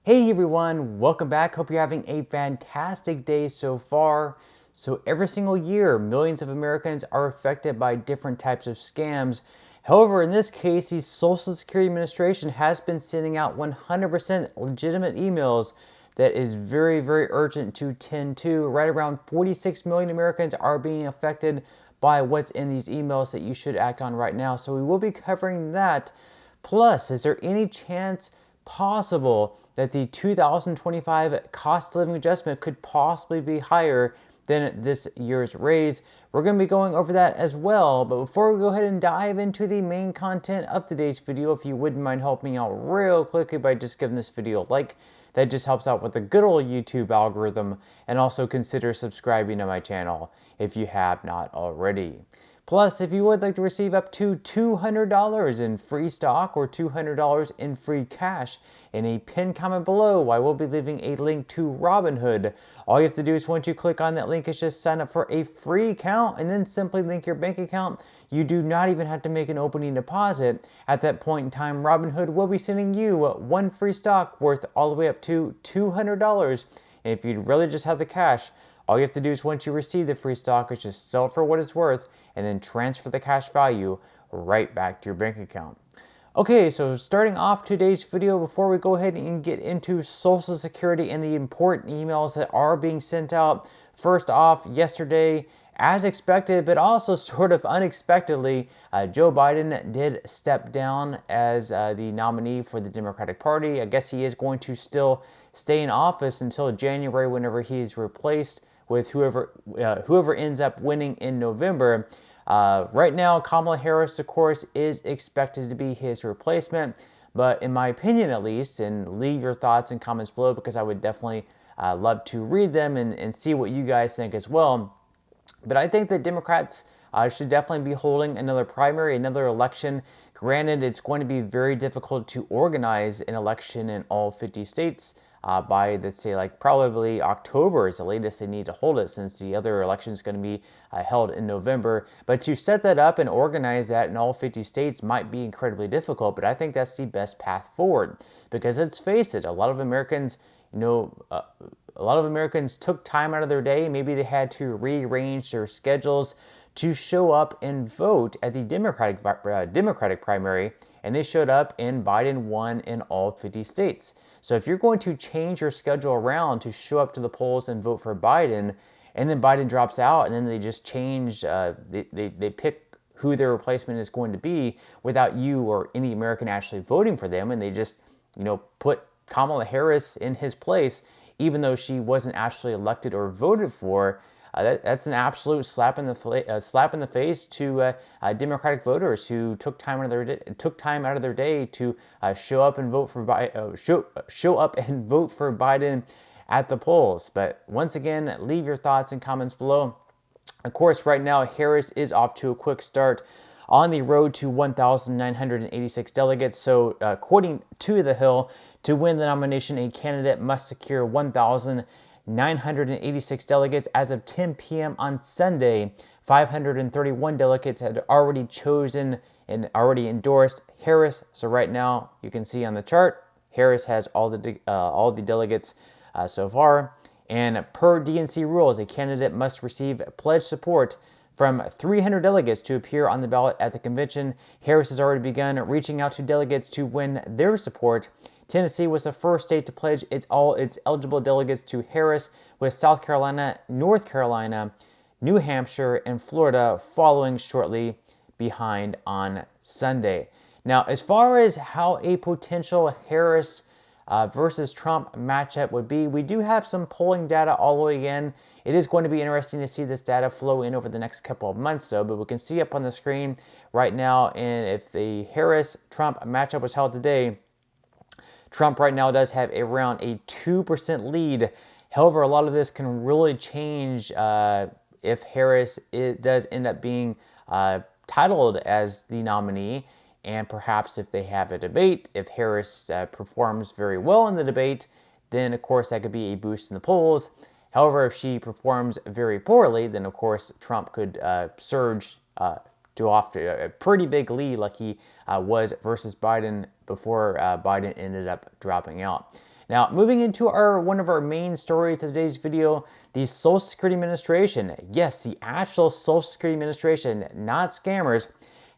Hey everyone, welcome back. Hope you're having a fantastic day so far. So every single year, millions of Americans are affected by different types of scams. However, in this case, the Social Security Administration has been sending out 100% legitimate emails that is very, very urgent to tend to. Right around 46 million Americans are being affected by what's in these emails that you should act on right now. So we will be covering that. Plus, is there any chance possible that the 2025 cost of living adjustment could possibly be higher than this year's raise? We're going to be going over that as well. But before we go ahead and dive into the main content of today's video, if you wouldn't mind helping me out real quickly by just giving this video a like, that just helps out with the good old YouTube algorithm, and also consider subscribing to my channel if you have not already. Plus, if you would like to receive up to $200 in free stock or $200 in free cash, in a pinned comment below, I will be leaving a link to Robinhood. All you have to do is once you click on that link is just sign up for a free account and then simply link your bank account. You do not even have to make an opening deposit. At that point in time, Robinhood will be sending you one free stock worth all the way up to $200. And if you really just have the cash, all you have to do is once you receive the free stock is just sell it for what it's worth and then transfer the cash value right back to your bank account. Okay, so starting off today's video, before we go ahead and get into Social Security and the important emails that are being sent out, first off, yesterday, as expected, but also sort of unexpectedly, Joe Biden did step down as the nominee for the Democratic Party. I guess he is going to still stay in office until January, whenever he is replaced with whoever ends up winning in November. Right now, Kamala Harris, of course, is expected to be his replacement. But in my opinion, at least, and leave your thoughts and comments below because I would definitely love to read them and see what you guys think as well. But I think that Democrats should definitely be holding another primary, another election. Granted, it's going to be very difficult to organize an election in all 50 states. By, let's say, like probably October is the latest they need to hold it, since the other election is going to be held in November. But to set that up and organize that in all 50 states might be incredibly difficult, but I think that's the best path forward. Because let's face it, a lot of Americans, a lot of Americans took time out of their day. Maybe they had to rearrange their schedules to show up and vote at the Democratic primary, and they showed up and Biden won in all 50 states. So if you're going to change your schedule around to show up to the polls and vote for Biden, and then Biden drops out, and then they just change, they pick who their replacement is going to be without you or any American actually voting for them, and they just, put Kamala Harris in his place, even though she wasn't actually elected or voted for. That's an absolute slap in the face to Democratic voters who took time out of their day to show up and vote for Biden at the polls. But once again, leave your thoughts and comments below. Of course, right now Harris is off to a quick start on the road to 1,986 delegates. So, according to The Hill, to win the nomination, a candidate must secure 1,986 delegates. As of 10 p.m. on Sunday, 531 delegates had already chosen and already endorsed Harris. So right now, you can see on the chart, Harris has all the delegates so far. And per DNC rules, a candidate must receive pledge support from 300 delegates to appear on the ballot at the convention. Harris has already begun reaching out to delegates to win their support. Tennessee was the first state to pledge all its eligible delegates to Harris, with South Carolina, North Carolina, New Hampshire, and Florida following shortly behind on Sunday. Now, as far as how a potential Harris versus Trump matchup would be, we do have some polling data all the way in. It is going to be interesting to see this data flow in over the next couple of months, though. But we can see up on the screen right now, and if the Harris-Trump matchup was held today, Trump right now does have around a 2% lead. However, a lot of this can really change if Harris does end up being titled as the nominee, and perhaps if they have a debate, if Harris performs very well in the debate, then of course that could be a boost in the polls. However, if she performs very poorly, then of course Trump could surge to off to a pretty big lead like he was versus Biden before Biden ended up dropping out. Now, moving into one of our main stories of today's video, the Social Security Administration. Yes, the actual Social Security Administration, not scammers,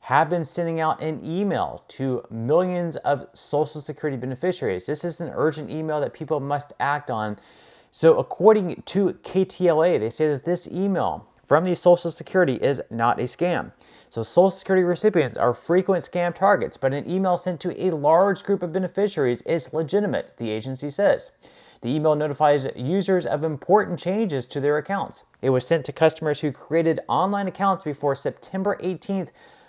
have been sending out an email to millions of Social Security beneficiaries. This is an urgent email that people must act on. So according to KTLA, they say that this email from the Social Security is not a scam. So Social Security recipients are frequent scam targets, but an email sent to a large group of beneficiaries is legitimate, the agency says. The email notifies users of important changes to their accounts. It was sent to customers who created online accounts before September 18th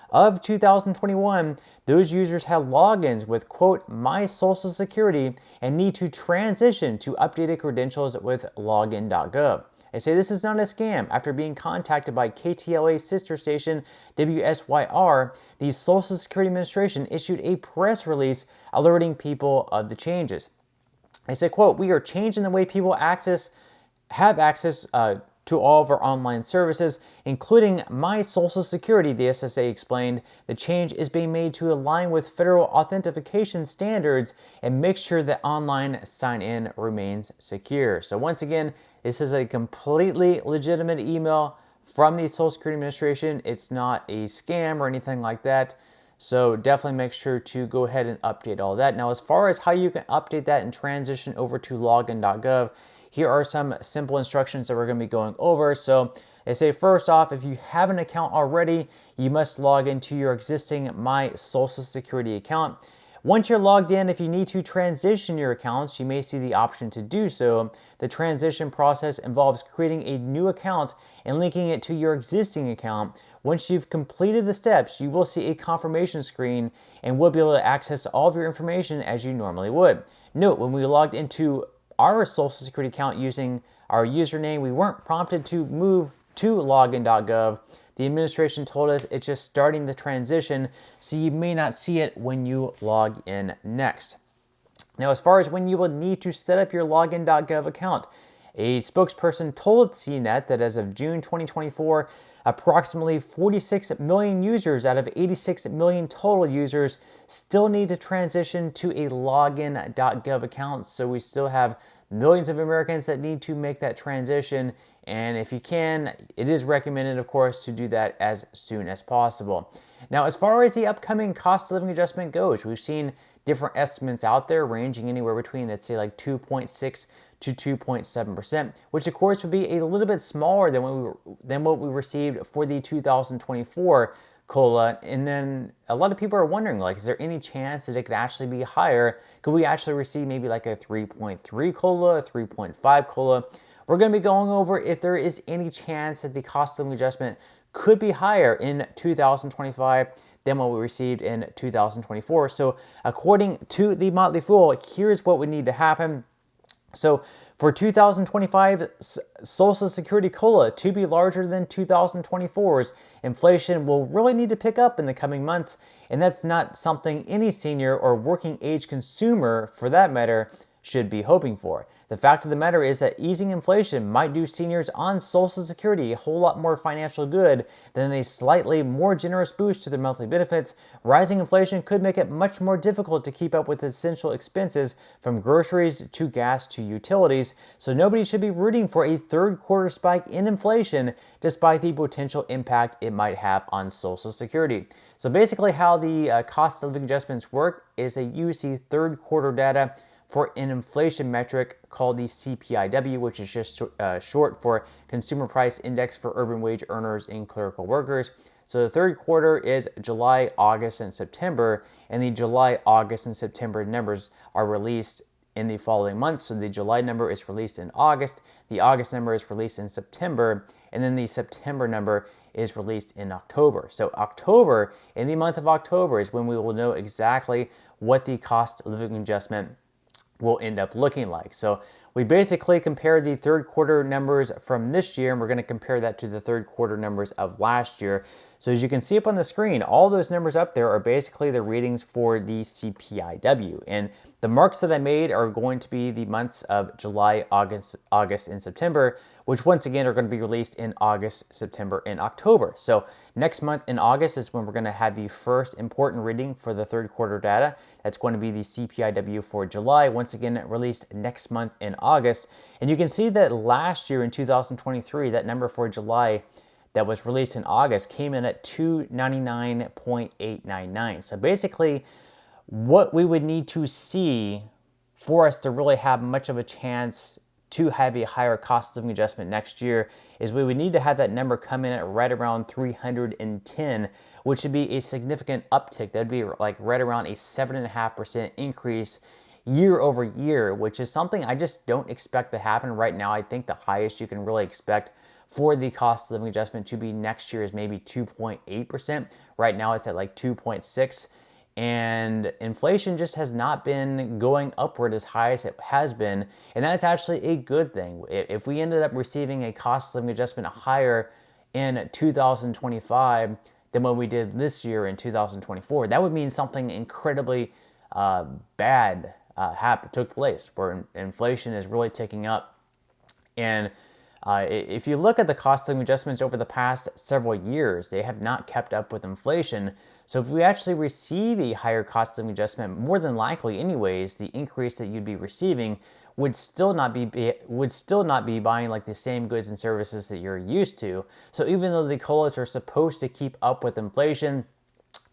of 2021. Those users had logins with, quote, My Social Security and need to transition to updated credentials with login.gov. They say this is not a scam. After being contacted by KTLA's sister station, WSYR, the Social Security Administration issued a press release alerting people of the changes. They said, quote, We are changing the way people have access to all of our online services, including My Social Security, the SSA explained. The change is being made to align with federal authentication standards and make sure that online sign-in remains secure. So once again, this is a completely legitimate email from the Social Security Administration. It's not a scam or anything like that. So definitely make sure to go ahead and update all that. Now, as far as how you can update that and transition over to login.gov, here are some simple instructions that we're going to be going over. So they say, first off, if you have an account already, you must log into your existing My Social Security account. Once you're logged in, if you need to transition your accounts, you may see the option to do so. The transition process involves creating a new account and linking it to your existing account. Once you've completed the steps, you will see a confirmation screen and will be able to access all of your information as you normally would. Note, when we logged into our Social Security account using our username, we weren't prompted to move to login.gov. The administration told us it's just starting the transition, so you may not see it when you log in next. Now, as far as when you will need to set up your login.gov account, a spokesperson told CNET that as of June 2024, approximately 46 million users out of 86 million total users still need to transition to a login.gov account. So we still have millions of Americans that need to make that transition. And if you can, it is recommended, of course, to do that as soon as possible. Now, as far as the upcoming cost of living adjustment goes, we've seen different estimates out there ranging anywhere between, let's say, like 2.6 to 2.7%, which of course would be a little bit smaller than what we received for the 2024 COLA. And then a lot of people are wondering, like, is there any chance that it could actually be higher? Could we actually receive maybe like a 3.3 COLA, a 3.5 COLA? We're going to be going over if there is any chance that the cost of living adjustment could be higher in 2025 than what we received in 2024. So according to the Motley Fool, here's what would need to happen. So for 2025 Social Security COLA to be larger than 2024's, inflation will really need to pick up in the coming months, and that's not something any senior or working age consumer, for that matter, should be hoping for. The fact of the matter is that easing inflation might do seniors on Social Security a whole lot more financial good than a slightly more generous boost to their monthly benefits. Rising inflation could make it much more difficult to keep up with essential expenses from groceries to gas to utilities, so nobody should be rooting for a third quarter spike in inflation despite the potential impact it might have on Social Security. So basically how the cost of living adjustments work is they use the third quarter data for an inflation metric called the CPIW, which is just short for Consumer Price Index for urban wage earners and clerical workers. So the third quarter is July, August, and September, and the July, August, and September numbers are released in the following months. So the July number is released in August, the August number is released in September, and then the September number is released in October. So October, in the month of October, is when we will know exactly what the cost of living adjustment will end up looking like. So we basically compare the third quarter numbers from this year, and we're going to compare that to the third quarter numbers of last year. So as you can see up on the screen, all those numbers up there are basically the readings for the CPIW. And the marks that I made are going to be the months of July, August, and September, which once again are going to be released in August, September, and October. So next month in August is when we're going to have the first important reading for the third quarter data. That's going to be the CPIW for July, once again released next month in August. And you can see that last year in 2023, that number for July that was released in August came in at 299.899. So basically, what we would need to see for us to really have much of a chance to have a higher cost of living adjustment next year is we would need to have that number come in at right around 310, which would be a significant uptick. That'd be like right around a 7.5% increase year over year, which is something I just don't expect to happen right now. I think the highest you can really expect for the cost of living adjustment to be next year is maybe 2.8%. Right now it's at like 2.6%. And inflation just has not been going upward as high as it has been. And that's actually a good thing. If we ended up receiving a cost of living adjustment higher in 2025 than what we did this year in 2024, that would mean something incredibly bad took place, where inflation is really ticking up. And if you look at the cost of living adjustments over the past several years, they have not kept up with inflation. So if we actually receive a higher cost of living adjustment, more than likely anyways, the increase that you'd be receiving would still not be buying like the same goods and services that you're used to. So even though the COLAs are supposed to keep up with inflation,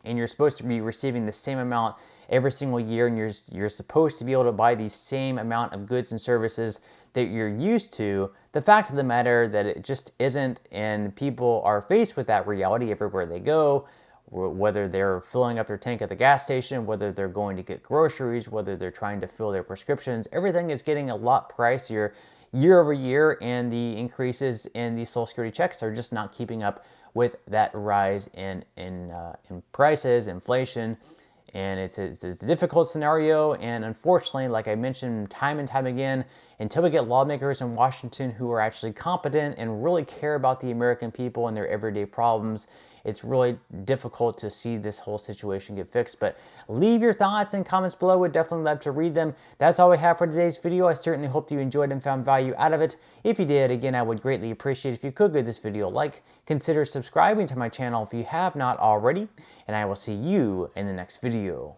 and you're supposed to be receiving the same amount every single year, and you're supposed to be able to buy the same amount of goods and services that you're used to, the fact of the matter that it just isn't, and people are faced with that reality everywhere they go, whether they're filling up their tank at the gas station, whether they're going to get groceries, whether they're trying to fill their prescriptions. Everything is getting a lot pricier year over year, and the increases in the Social Security checks are just not keeping up with that rise in prices, inflation. And it's a difficult scenario, and unfortunately, like I mentioned time and time again, until we get lawmakers in Washington who are actually competent and really care about the American people and their everyday problems, it's really difficult to see this whole situation get fixed. But leave your thoughts and comments below. Would definitely love to read them. That's all we have for today's video. I certainly hope you enjoyed and found value out of it. If you did, again, I would greatly appreciate if you could give this video a like. Consider subscribing to my channel if you have not already, and I will see you in the next video.